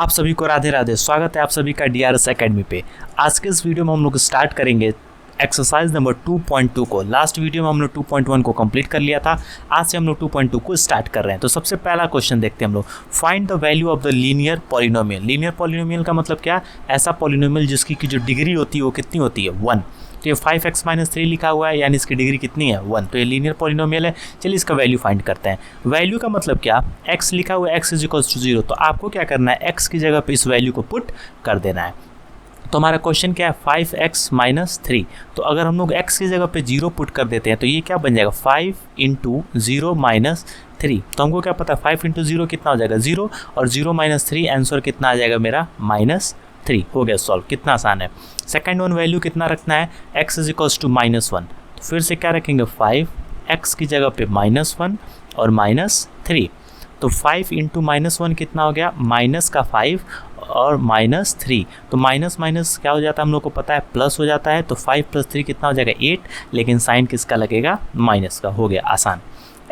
आप सभी को राधे राधे। स्वागत है आप सभी का DRS एकेडमी पे। आज के इस वीडियो में हम लोग स्टार्ट करेंगे एक्सरसाइज नंबर 2.2 को। लास्ट वीडियो में हम लोग 2.1 को कंप्लीट कर लिया था। आज से हम लोग 2.2 को स्टार्ट कर रहे हैं। तो सबसे पहला क्वेश्चन देखते हैं हम लोग। Find the value of the linear polynomial. Linear polynomial का मतलब क्या? ऐसा पॉलिनोमियल जिसकी की जो डिग्री होती है वो कितनी होती है? 1। तो ये 5x-3 लिखा हुआ है, यानी इसकी डिग्री कितनी है? 1। तो ये लीनियर पॉलिनोमियल है। चलिए इसका वैल्यू फाइंड करते हैं। वैल्यू का मतलब क्या? x लिखा हुआ है, x = 0। तो आपको क्या करना है? x की जगह पे इस वैल्यू को पुट कर देना है। तो हमारा क्वेश्चन क्या है? 5x-3। तो अगर हम लोग x की जगह पे 0 पुट कर देते हैं तो ये क्या बन जाएगा? 5 × 0 - 3। तो हमको क्या पता है? 5 × 0 कितना हो जाएगा? 0, और 0 - 3 आंसर कितना आ जाएगा मेरा? -3। हो गया सॉल्व। कितना आसान है। सेकंड वन वैल्यू कितना रखना है? x = -1। तो फिर से क्या रखेंगे? 5, x की जगह पे -1 और -3। तो 5 × -1 कितना हो गया? माइनस का 5 और -3। तो माइनस माइनस क्या हो जाता है? हम लोग को पता है प्लस हो जाता है। तो 5 + 3 कितना हो जाएगा? 8। लेकिन साइन किसका लगेगा? माइनस का। हो गया आसान।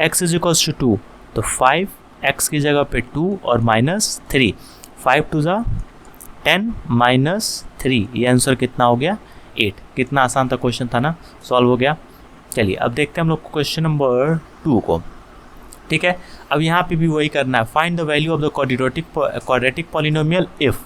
x = 2। तो 5, x की जगह पे 2 और -3। 5 × 2 = 10 - 3। ये आंसर कितना हो गया? 8। कितना आसान था क्वेश्चन था ना? सॉल्व हो गया। चलिए अब देखते हैं हम लोग क्वेश्चन नंबर 2 को। ठीक है, अब यहाँ पे भी वही करना है। Find the value of the quadratic polynomial if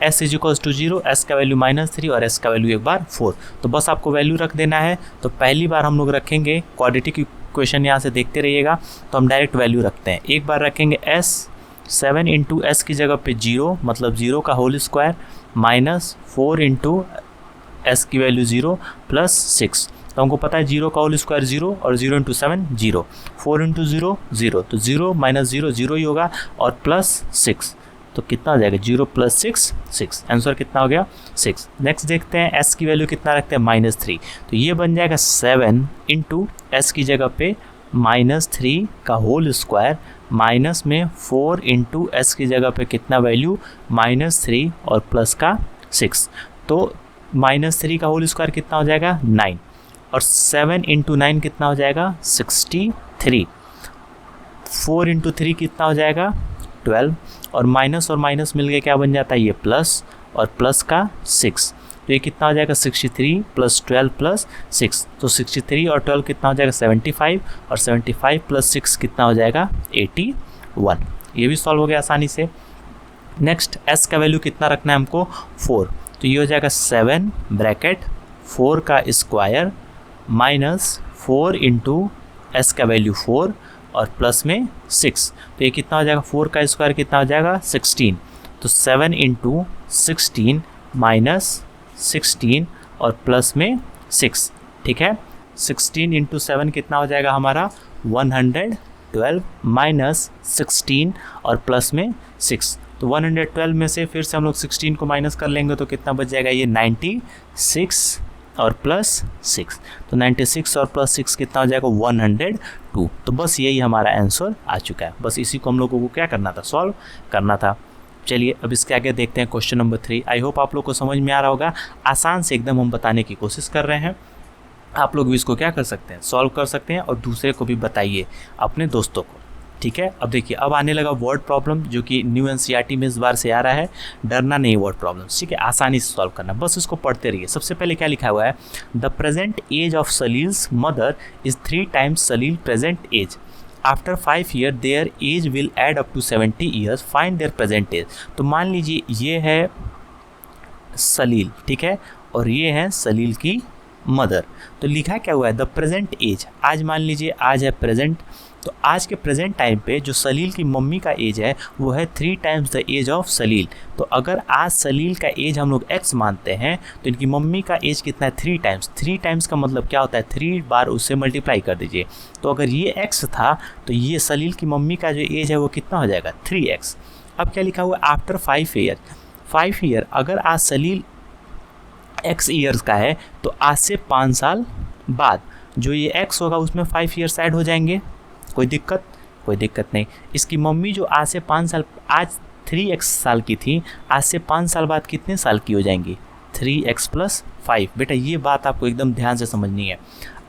s = 0, s का वैल्यू -3 और s का वैल्यू एक बार 4। तो बस आपको वैल्यू रख देना है। तो पहली बार हम लोग रखेंगे क्वाड्रेटिक इक्वेशन, यहाँ से देखते रहिएगा। तो हम डायरेक्ट वैल्यू रखते हैं। एक बार रखेंगे s 7 × s की जगह पे 0, मतलब 0 का होल स्क्वायर, -4 × s की वैल्यू 0 प्लस 6। तो हमको पता है 0 का होल स्क्वायर 0 और 0 × 7 0, 4 × 0 0। तो 0 - 0 0 ही होगा और प्लस 6। तो कितना हो जाएगा? 0 + 6 6। आंसर कितना हो गया? 6। नेक्स्ट देखते हैं s की वैल्यू कितना रखते हैं? -3। तो ये बन जाएगा 7 × s की जगह पे -3 का होल स्क्वायर, माइनस में 4 × s की जगह पे कितना वैल्यू? -3 और प्लस का 6। तो -3 का होल स्क्वायर कितना हो जाएगा? 9। और 7 × 9 कितना हो जाएगा? 63। 4 × 3 कितना हो जाएगा? 12। और माइनस मिल गया, क्या बन जाता है? ये प्लस और प्लस का 6। तो ये कितना हो जाएगा? 63 + 12 + 6। तो 63 और 12 कितना हो जाएगा? 75। और 75 + 6 कितना हो जाएगा? 81। ये भी सॉल्व हो गया आसानी से। नेक्स्ट s का वैल्यू कितना रखना है हमको? 4। तो ये हो जाएगा 7 ब्रैकेट 4 का स्क्वायर -4 × s का वैल्यू 4 और प्लस में 6। तो ये कितना हो जाएगा? 4 का स्क्वायर कितना हो जाएगा? 16। तो 7 × 16 -16 और प्लस में 6। ठीक है, 16 × 7 कितना हो जाएगा हमारा? 112 -16 और प्लस में 6। तो 112 में से फिर से हम लोग 16 को माइनस कर लेंगे तो कितना बच जाएगा? ये 96 और प्लस 6। तो 96 और प्लस 6 कितना हो जाएगा? 102। तो बस यही हमारा आंसर आ चुका है। बस इसी को हम लोगों को क्या करना था? सॉल्व करना था। चलिए अब इसके आगे देखते हैं क्वेश्चन नंबर 3। आई होप आप लोग को समझ में आ रहा होगा। आसान से एकदम हम बताने की कोशिश कर रहे हैं। आप लोग भी इसको क्या कर सकते हैं? सॉल्व कर सकते हैं और दूसरे को भी बताइए, अपने दोस्तों को। ठीक है, अब देखिए अब आने लगा वर्ड प्रॉब्लम, जो कि न्यू NCERT में इस बार से आ रहा है। डरना नहीं वर्ड प्रॉब्लम, ठीक है, आसानी से सॉल्व करना, बस इसको पढ़ते रहिए। सबसे पहले क्या लिखा हुआ है? The present age of Salil's mother is 3 times Salil present age. After 5 year their age will add up to 70 years, find their present age. तो मान लीजिए ये है सलील, ठीक है, और ये है सलील की मदर। तो लिखा क्या हुआ है? The present age. आज मान लीजिए आज है प्रेजेंट, तो आज के प्रेजेंट टाइम पे जो सलील की मम्मी का एज है वो है 3 टाइम्स द एज ऑफ सलील। तो अगर आज सलील का एज हम लोग x मानते हैं तो इनकी मम्मी का एज कितना है? 3 टाइम्स। 3 टाइम्स का मतलब क्या होता है? 3 बार उससे मल्टीप्लाई कर दीजिए। तो अगर ये x था तो ये सलील की मम्मी का जो एज है वो कितना हो जाएगा? 3x। अब क्या लिखा हुआ है? After 5 year. 5 ईयर, अगर आज सलील x ईयर्स का है तो आज से 5 साल बाद जो ये x होगा उसमें 5 ईयर्स ऐड हो जाएंगे। कोई दिक्कत? कोई दिक्कत नहीं। इसकी मम्मी जो आज से 5 साल, आज 3x साल की थी, आज से 5 साल बाद कितने साल की हो जाएंगी? 3x + 5। बेटा ये बात आपको एकदम ध्यान से समझनी है।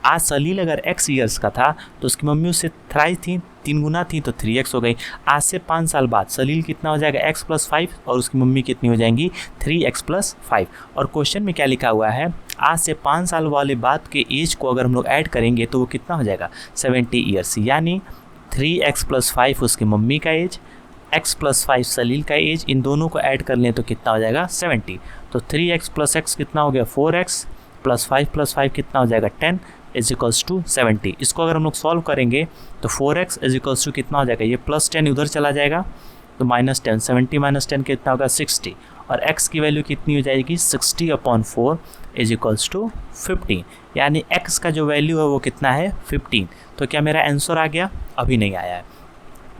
आज सलील अगर x ईयर्स का था तो उसकी मम्मी उससे थ्राइस थी, 3 गुना थी तो 3x हो गई। आज से 5 साल बाद सलील कितना हो जाएगा x + 5 और उसकी मम्मी कितनी हो जाएंगी 3x + 5। और क्वेश्चन में क्या लिखा हुआ है, आज से 5 साल वाले बाद के एज को अगर हम लोग ऐड करेंगे तो वो कितना हो जाएगा 70 ईयर्स, यानी 3x + 5 उसकी मम्मी का एज, x + 5 सलील का एज, इन दोनों को ऐड कर लें तो कितना हो जाएगा 70। तो 3x + x कितना हो गया 4x + 5 + 5 कितना हो जाएगा 10 = 70। इसको अगर हम लोग सॉल्व करेंगे तो 4x = कितना हो जाएगा, ये +10 उधर चला जाएगा तो -10, 70 - 10 कितना होगा 60, और x की वैल्यू कितनी हो जाएगी 60/4 = 15, यानी x का जो वैल्यू है वो कितना है 15। तो क्या मेरा आंसर आ गया? अभी नहीं आया है।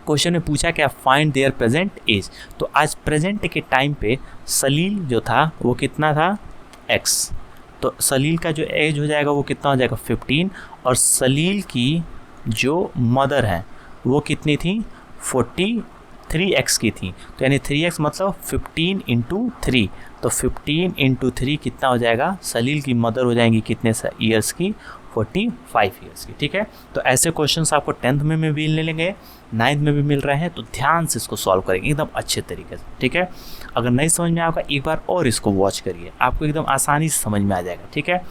क्वेश्चन में पूछा क्या, फाइंड देयर प्रेजेंट एज। तो आज प्रेजेंट के टाइम पे सलील जो था वो कितना था x, तो सलील का जो एज हो जाएगा वो कितना हो जाएगा 15, और सलील की जो मदर है वो कितनी थी 43x की थी, तो यानी 3x मतलब 15 × 3, तो 15 × 3 कितना हो जाएगा, सलील की मदर हो जाएंगी कितने ईयर्स की 45 ईयर्स की। ठीक है, तो ऐसे क्वेश्चंस आपको 10th में भी मिलेंगे, 9th में भी मिल रहे हैं, तो ध्यान से इसको सॉल्व करेंगे एकदम अच्छे तरीके से। ठीक है, अगर नहीं समझ में आएगा एक बार और इसको वॉच करिए, आपको एकदम आसानी से समझ में आ जाएगा। ठीक है,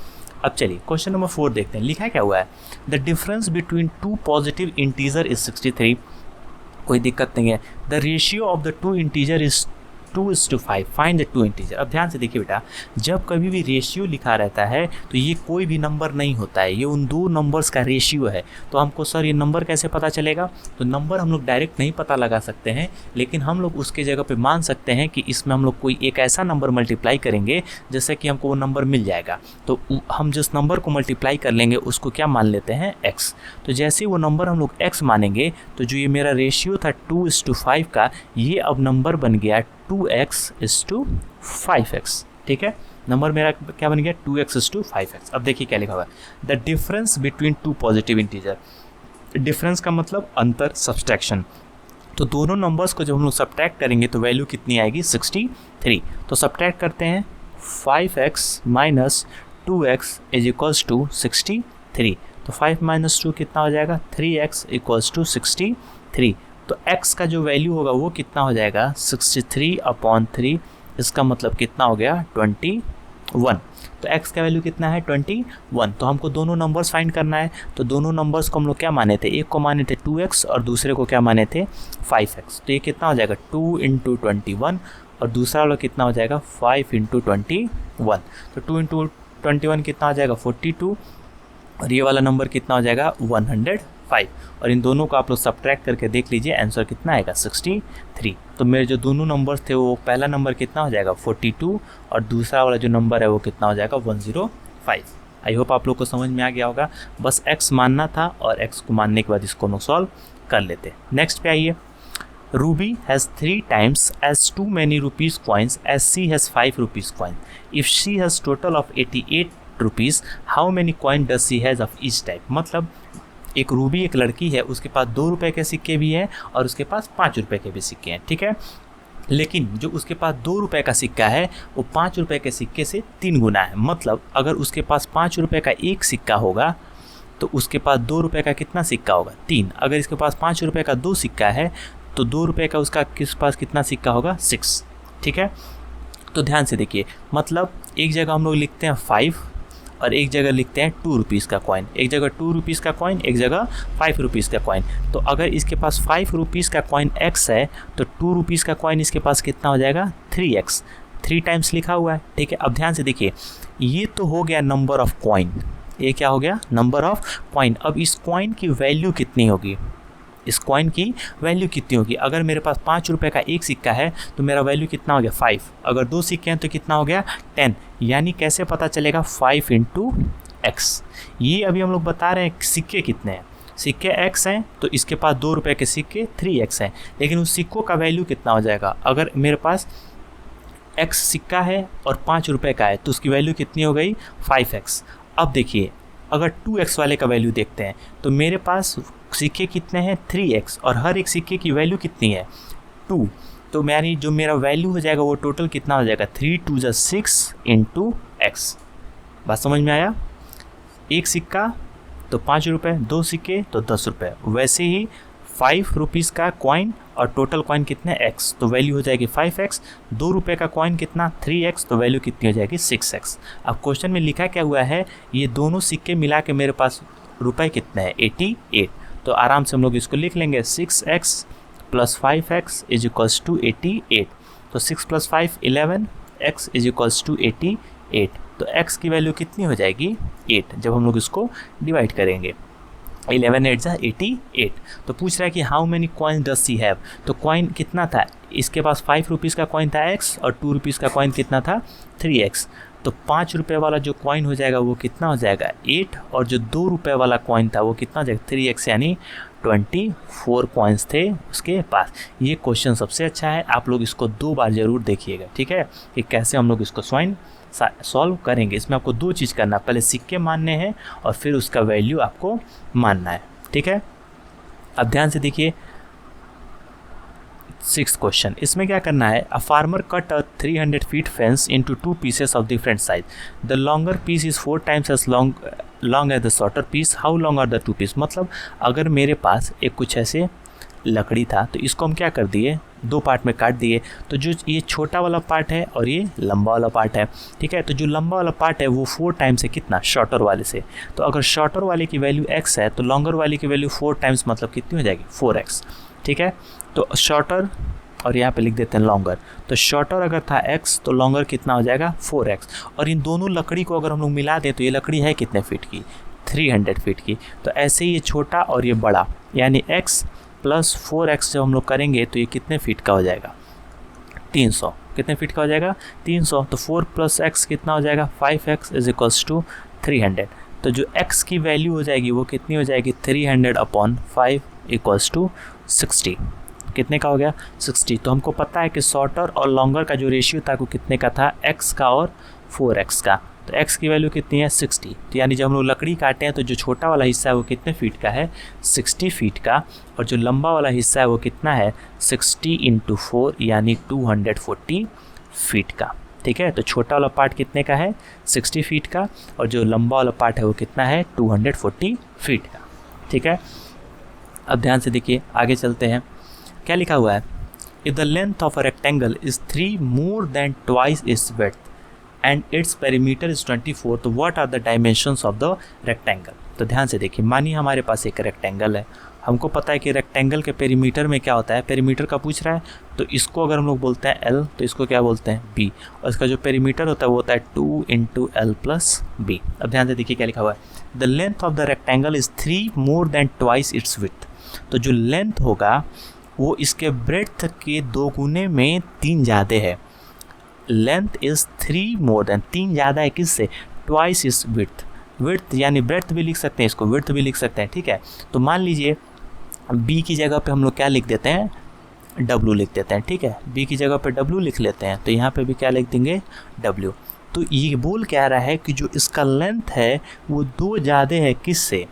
अब चलिए क्वेश्चन नंबर 4 देखते हैं। लिखा क्या हुआ है, the difference between 2 positive integer is 63। कोई दिक्कत नहीं है। The ratio of the 2 integer is 2:5, find the 2 integer. अब ध्यान से देखिए बेटा, जब कभी भी रेशियो लिखा रहता है तो ये कोई भी नंबर नहीं होता है, ये उन 2 नंबर्स का रेशियो है। तो हमको सर ये नंबर कैसे पता चलेगा, तो नंबर हम लोग डायरेक्ट नहीं पता लगा सकते हैं, लेकिन हम लोग उसके जगह पे मान सकते हैं कि इसमें हम लोग कोई एक ऐसा नंबर मल्टीप्लाई करेंगे जैसे कि हमको वो नंबर मिल जाएगा। तो हम जिस नंबर को मल्टीप्लाई कर लेंगे उसको क्या मान लेते हैं x। तो जैसे वो नंबर हम लोग x मानेंगे तो जो ये मेरा रेशियो था 2:5 का, ये अब नंबर बन गया 2x 5x। ठीक है, नंबर मेरा क्या बन गया 2x 5x। अब देखिए क्या लिखा हुआ है, the difference between 2 positive integer. Difference का मतलब अंतर, सब्सट्रैक्शन। तो दोनों नंबर्स को जब हम लोग सब्ट्रैक्ट करेंगे तो वैल्यू कितनी आएगी 63। तो सब्ट्रैक्ट करते हैं, 5x - 2x = 63। तो 5 - 2 कितना हो जाएगा 3x = 63। तो x का जो वैल्यू होगा वो कितना हो जाएगा 63/3, इसका मतलब कितना हो गया 21। तो x का वैल्यू कितना है 21। तो हमको दोनों नंबर्स फाइंड करना है, तो दोनों नंबर्स को हम लोग क्या माने थे, एक को माने थे 2x और दूसरे को क्या माने थे 5x। तो ये कितना हो जाएगा 2 × 21 और दूसरा वाला कितना हो जाएगा 5 × 21। तो 2 × 21 कितना हो जाएगा 42 और ये वाला नंबर कितना हो जाएगा 105। और इन दोनों को आप लोग सब्ट्रैक्ट करके देख लीजिए, आंसर कितना आएगा 63। तो मेरे जो दोनों नंबर्स थे वो पहला नंबर कितना हो जाएगा 42 और दूसरा वाला जो नंबर है वो कितना हो जाएगा 105। आई होप आप लोग को समझ में आ गया होगा। बस x मानना था और x को मानने के बाद इसको हम सॉल्व कर लेते। नेक्स्ट पे आइए। Ruby has 3 times as too many rupees coins as she has 5 rupees coin. If she has total of 88 rupees, how many coin does she has of each type? मतलब एक रूबी एक लड़की है, उसके पास 2 रुपए के सिक्के भी हैं और उसके पास 5 रुपए के भी सिक्के हैं। ठीक है, लेकिन जो उसके पास 2 रुपए का सिक्का है वो 5 रुपए के सिक्के से 3 गुना है। मतलब अगर उसके पास 5 रुपए का एक सिक्का होगा तो उसके पास 2 रुपए का कितना सिक्का होगा 3। अगर इसके पास 5 रुपए का 2 सिक्का है तो 2 रुपए का उसका किस पास कितना सिक्का होगा 6। ठीक है, तो ध्यान से देखिए, मतलब एक जगह हम लोग लिखते हैं 5 और एक जगह लिखते हैं 2 रुपीज़ का कॉइन, एक जगह 2 रुपीज़ का कॉइन, एक जगह 5 रुपीज़ का कॉइन। तो अगर इसके पास 5 रुपीज़ का कॉइन x है तो 2 रुपीज़ का कॉइन इसके पास कितना हो जाएगा 3x, 3 टाइम्स लिखा हुआ है। ठीक है, अब ध्यान से देखिए, ये तो हो गया नंबर ऑफ कॉइन, ये क्या हो गया नंबर ऑफ कॉइन। अब इस कॉइन की वैल्यू कितनी होगी, इस कॉइन की वैल्यू कितनी होगी। अगर मेरे पास 5 रुपए का एक सिक्का है तो मेरा वैल्यू कितना हो गया 5। अगर 2 सिक्के हैं तो कितना हो गया 10। यानी कैसे पता चलेगा 5 × x। ये अभी हम लोग बता रहे हैं सिक्के कितने हैं, सिक्के x हैं तो इसके पास 2 रुपए के सिक्के 3x हैं, लेकिन उस सिक्कों का वैल्यू कितना हो जाएगा। अगर मेरे पास x सिक्का है और 5 रुपए का है तो उसकी वैल्यू कितनी हो गई 5x। अब देखिए, अगर 2x वाले का वैल्यू देखते हैं तो मेरे पास सिक्के कितने हैं 3x और हर एक सिक्के की वैल्यू कितनी है 2। तो यानी जो मेरा वैल्यू हो जाएगा वो टोटल कितना हो जाएगा 3 × 2 = 6 × x। बात समझ में आया। एक सिक्का तो 5 रुपये, 2 सिक्के तो 10 रुपये। वैसे ही 5 रुपीज़ का कॉइन और टोटल कॉइन कितने x, तो वैल्यू हो जाएगी 5x। 2 रुपये का कॉइन कितना 3x, तो वैल्यू कितनी हो जाएगी 6x। अब क्वेश्चन में लिखा क्या हुआ है, ये दोनों सिक्के मिला के मेरे पास रुपए कितने हैं 88। तो आराम से हम लोग इसको लिख लेंगे 6x + 5x = 88। तो 6 + 5 11, x = 88। तो x की वैल्यू कितनी हो जाएगी 8 जब हम लोग इसको डिवाइड करेंगे। 11 8 = 88। तो पूछ रहा है कि how many coin does she have, तो कॉइन कितना था इसके पास, 5 रुपीज़ का कॉइन था x और 2 रुपीज़ का कॉइन कितना था 3x। तो 5 रुपये वाला जो कॉइन हो जाएगा वो कितना हो जाएगा 8, और जो 2 रुपये वाला कॉइन था वो कितना हो जाएगा 3x, यानी 24 कॉइन्स थे उसके पास। ये क्वेश्चन सबसे अच्छा है, आप लोग इसको 2 बार ज़रूर देखिएगा, ठीक है, कि कैसे हम लोग इसको सॉल्व करेंगे। इसमें आपको 2 चीज़ करना, पहले सिक्के मानने हैं और फिर उसका वैल्यू आपको मानना है, ठीक है। अब ध्यान से देखिए 6th क्वेश्चन, इसमें क्या करना है, a farmer cut a 300 feet fence into 2 pieces of different size. The longer piece is 4 times as long as the shorter piece, how long are the 2 piece. मतलब अगर मेरे पास एक कुछ ऐसे लकड़ी था तो इसको हम क्या कर दिए 2 पार्ट में काट दिए। तो जो ये छोटा वाला पार्ट है और ये लंबा वाला पार्ट है, ठीक है। तो जो लंबा वाला पार्ट है वो 4 टाइम्स है कितना शॉर्टर वाले से। तो अगर शॉर्टर वाले की वैल्यू x है तो लॉन्गर वाले की वैल्यू 4 टाइम्स मतलब कितनी हो जाएगी 4x, ठीक है। तो शॉर्टर और यहाँ पे लिख देते हैं लॉन्गर। तो शॉर्टर अगर था x तो लॉन्गर कितना हो जाएगा 4x। और इन दोनों लकड़ी को अगर हम लोग मिला दें तो ये लकड़ी है कितने फीट की 300 फीट की। तो ऐसे ही ये छोटा और ये बड़ा, यानी x + 4x जब हम लोग करेंगे तो ये कितने फीट का हो जाएगा 300। कितने फीट का हो जाएगा 300। तो 4 + x कितना हो जाएगा 5x = 300। तो जो x की वैल्यू हो जाएगी वो कितनी हो जाएगी 300/5 = 60। कितने का हो गया 60। तो हमको पता है कि शॉर्टर और लॉन्गर का जो रेशियो था वो कितने का था x का और 4x का। तो x की वैल्यू कितनी है 60। तो यानी जब हम लोग लकड़ी काटे हैं तो जो छोटा वाला हिस्सा है वो कितने फीट का है 60 फीट का, और जो लंबा वाला हिस्सा है वो कितना है 60 × 4 यानी 240 फीट का, ठीक है। तो छोटा वाला पार्ट कितने का है 60 फीट का, और जो लंबा वाला पार्ट है वो कितना है 240 फीट का, ठीक है। अब ध्यान से देखिए आगे चलते हैं, क्या लिखा हुआ है, if the length of a rectangle is 3 more than twice its width and its perimeter is 24, तो what are the dimensions of the rectangle. तो ध्यान से देखिए, मानिए हमारे पास एक रेक्टेंगल है, हमको पता है कि रेक्टेंगल के पेरीमीटर में क्या होता है, पेरीमीटर का पूछ रहा है, तो इसको अगर हम लोग बोलते हैं L तो इसको क्या बोलते हैं B, और इसका जो पेरीमीटर होता है वो होता है 2 × L + B। अब ध्यान से देखिए क्या लिखा हुआ है, the length of the rectangle is 3 more than twice its width। तो जो लेंथ होगा वो इसके ब्रेड्थ के 2 गुने में 3 ज़्यादा है। लेंथ इज़ 3 more than 3 ज़्यादा है किससे ट्वाइस इस विड्थ। विड्थ यानी ब्रेड्थ भी लिख सकते हैं, इसको विड्थ भी लिख सकते हैं, ठीक है। तो मान लीजिए B की जगह पे हम लोग क्या लिख देते हैं W लिख देते हैं, ठीक है। B की जगह पे W लिख लेते हैं, तो यहाँ पे भी क्या लिख देंगे W। तो ये बोल क्या रहा है कि जो इसका लेंथ है वो 2 ज़्यादा है किससे,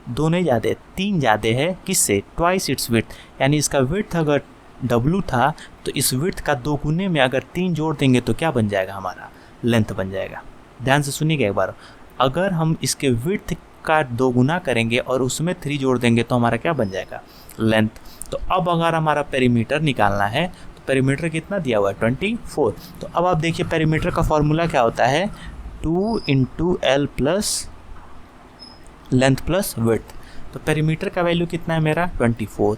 2 नहीं ज़्यादा 3 ज़्यादा है किससे ट्वाइस इट्स विड्थ। यानी इसका विड्थ अगर W था तो इस विड्थ का 2 गुने में अगर 3 जोड़ देंगे तो क्या बन जाएगा हमारा लेंथ बन जाएगा। ध्यान से सुनिएगा एक बार, अगर हम इसके विड्थ का 2 गुना करेंगे और उसमें 3 जोड़ देंगे तो हमारा क्या बन जाएगा लेंथ। तो अब अगर हमारा पेरीमीटर निकालना है तो पेरीमीटर कितना दिया हुआ है 24। तो अब आप देखिए पेरीमीटर का फॉर्मूला क्या होता है 2 × L + लेंथ + विड्थ। तो पेरीमीटर का वैल्यू कितना है मेरा 24।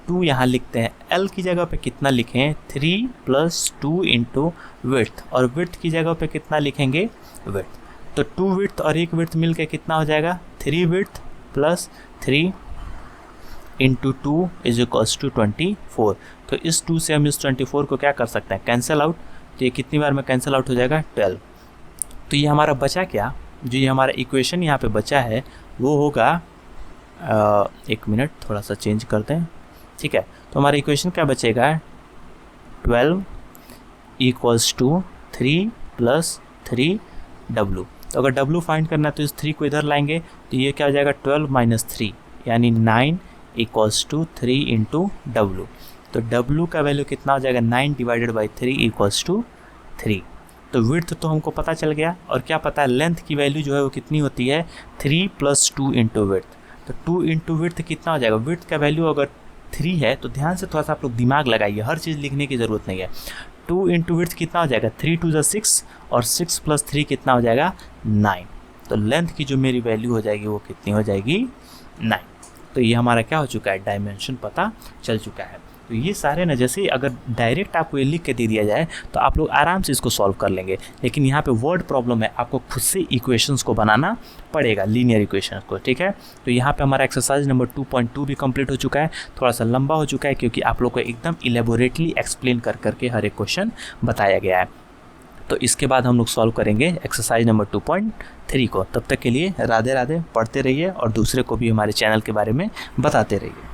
2 यहाँ लिखते हैं, L की जगह पे कितना लिखें 3 + 2 × विड्थ, और विड्थ की जगह पे कितना लिखेंगे विड्थ। तो 2 विड्थ और 1 विड्थ मिल के कितना हो जाएगा 3 विड्थ + 3 × 2 = 24। तो इस 2 से हम इस 24 को क्या कर सकते हैं कैंसिल आउट। तो ये कितनी बार में कैंसिल आउट हो जाएगा 12। तो ये हमारा बचा क्या, जो ये हमारा इक्वेशन यहाँ पे बचा है वो होगा 1 मिनट थोड़ा सा चेंज करते हैं, ठीक है। तो हमारा इक्वेशन क्या बचेगा 12 = 3 + 3W। तो अगर W फाइंड करना है तो इस 3 को इधर लाएंगे तो ये क्या हो जाएगा 12 - 3 यानी 9 = 3 × W। तो W का वैल्यू कितना हो जाएगा 9 / 3 = 3। तो विड्थ तो हमको पता चल गया, और क्या पता है लेंथ की वैल्यू जो है वो कितनी होती है 3 + 2 इंटू विड्थ। तो 2 इंटू विड्थ कितना हो जाएगा, विड्थ का वैल्यू अगर 3 है तो ध्यान से थोड़ा सा आप लोग दिमाग लगाइए, हर चीज़ लिखने की ज़रूरत नहीं है। 2 इंटू विड्थ कितना हो जाएगा 3 × 6 और 6 + 3 कितना हो जाएगा 9। तो लेंथ की जो मेरी वैल्यू हो जाएगी वो कितनी हो जाएगी 9। तो ये हमारा क्या हो चुका है, डायमेंशन पता चल चुका है। तो ये सारे ना जैसे अगर डायरेक्ट आपको ये लिख के दे दिया जाए तो आप लोग आराम से इसको सॉल्व कर लेंगे, लेकिन यहाँ पे वर्ड प्रॉब्लम है, आपको खुद से इक्वेशंस को बनाना पड़ेगा, लीनियर इक्वेशंस को, ठीक है। तो यहाँ पे हमारा एक्सरसाइज नंबर 2.2 भी कंप्लीट हो चुका है। थोड़ा सा लंबा हो चुका है क्योंकि आप लोग को एकदम इलेबोरेटली एक्सप्लेन कर करके हर एक क्वेश्चन बताया गया है। तो इसके बाद हम लोग सॉल्व करेंगे एक्सरसाइज नंबर 2.3 को। तब तक के लिए राधे राधे, पढ़ते रहिए और दूसरे को भी हमारे चैनल के बारे में बताते रहिए।